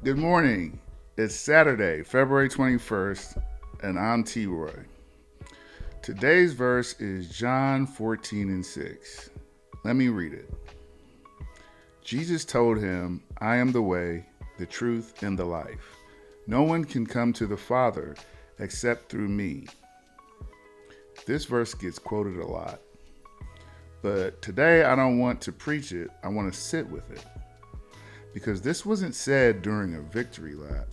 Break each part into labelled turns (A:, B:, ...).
A: Good morning. It's Saturday, February 21st, and I'm T Roy. Today's verse is John 14 and 6. Let me read it. Jesus told him, I am the way, the truth, and the life. No one can come to the Father except through me. This verse gets quoted a lot, but today I don't want to preach it, I want to sit with it. Because this wasn't said during a victory lap.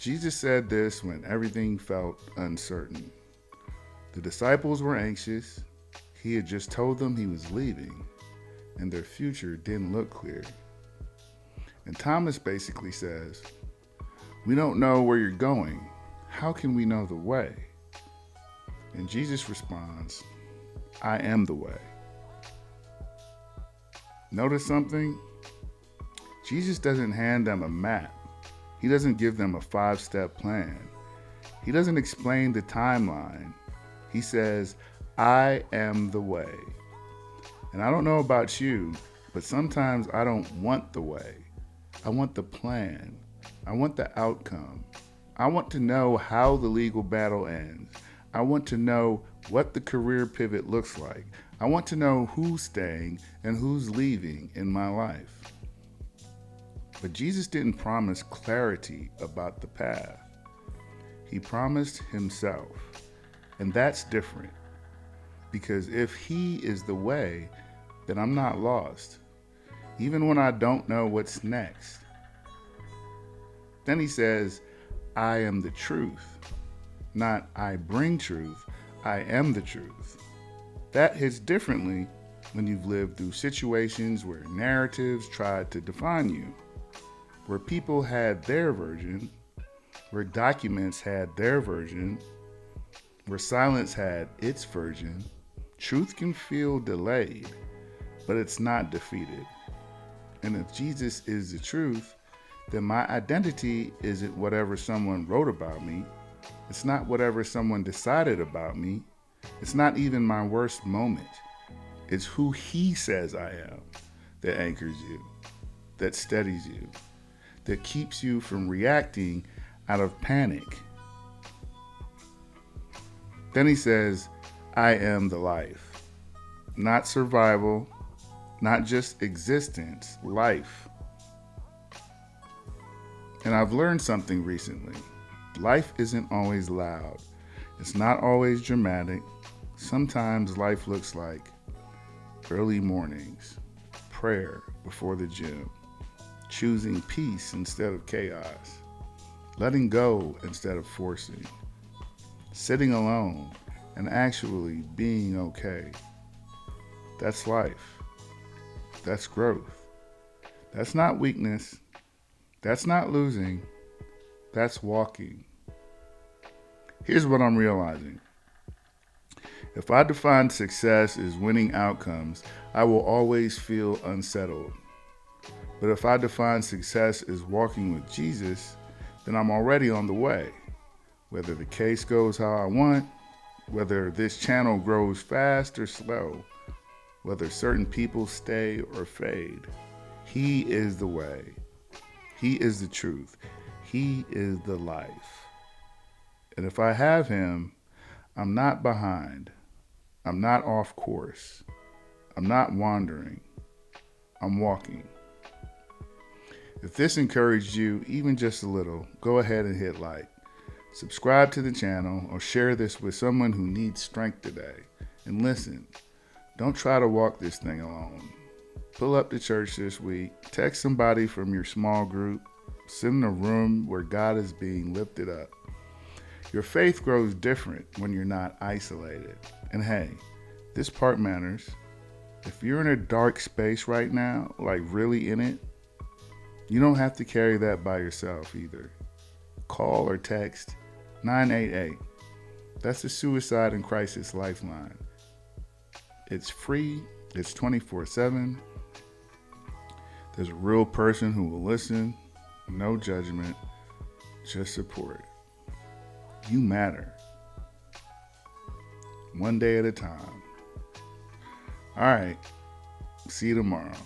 A: Jesus said this when everything felt uncertain. The disciples were anxious. He had just told them he was leaving, and their future didn't look clear. And Thomas basically says, we don't know where you're going. How can we know the way? And Jesus responds, I am the way. Notice something? Jesus doesn't hand them a map. He doesn't give them a 5-step plan. He doesn't explain the timeline. He says, I am the way. And I don't know about you, but sometimes I don't want the way. I want the plan. I want the outcome. I want to know how the legal battle ends. I want to know what the career pivot looks like. I want to know who's staying and who's leaving in my life. But Jesus didn't promise clarity about the path. He promised himself. And that's different. Because if he is the way, then I'm not lost, even when I don't know what's next. Then he says, I am the truth. Not I bring truth, I am the truth. That hits differently when you've lived through situations where narratives tried to define you, where people had their version, where documents had their version, where silence had its version. Truth can feel delayed, but it's not defeated. And if Jesus is the truth, then my identity isn't whatever someone wrote about me. It's not whatever someone decided about me. It's not even my worst moment. It's who he says I am that anchors you, that steadies you, that keeps you from reacting out of panic. Then he says, I am the life. Not survival, not just existence, life. And I've learned something recently. Life isn't always loud. It's not always dramatic. Sometimes life looks like early mornings, prayer before the gym, choosing peace instead of chaos, letting go instead of forcing, sitting alone and actually being okay. That's life. That's growth. That's not weakness. That's not losing. That's walking. Here's what I'm realizing. If I define success as winning outcomes, I will always feel unsettled. But if I define success as walking with Jesus, then I'm already on the way. Whether the case goes how I want, whether this channel grows fast or slow, whether certain people stay or fade, he is the way. He is the truth. He is the life. And if I have him, I'm not behind. I'm not off course. I'm not wandering. I'm walking. If this encouraged you even just a little, go ahead and hit like. Subscribe to the channel or share this with someone who needs strength today. And listen, don't try to walk this thing alone. Pull up to church this week, text somebody from your small group, sit in a room where God is being lifted up. Your faith grows different when you're not isolated. And hey, this part matters. If you're in a dark space right now, like really in it, you don't have to carry that by yourself either. Call or text 988. That's the Suicide and Crisis Lifeline. It's free. It's 24/7. There's a real person who will listen. No judgment. Just support. You matter. One day at a time. All right. See you tomorrow.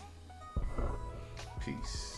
A: Peace.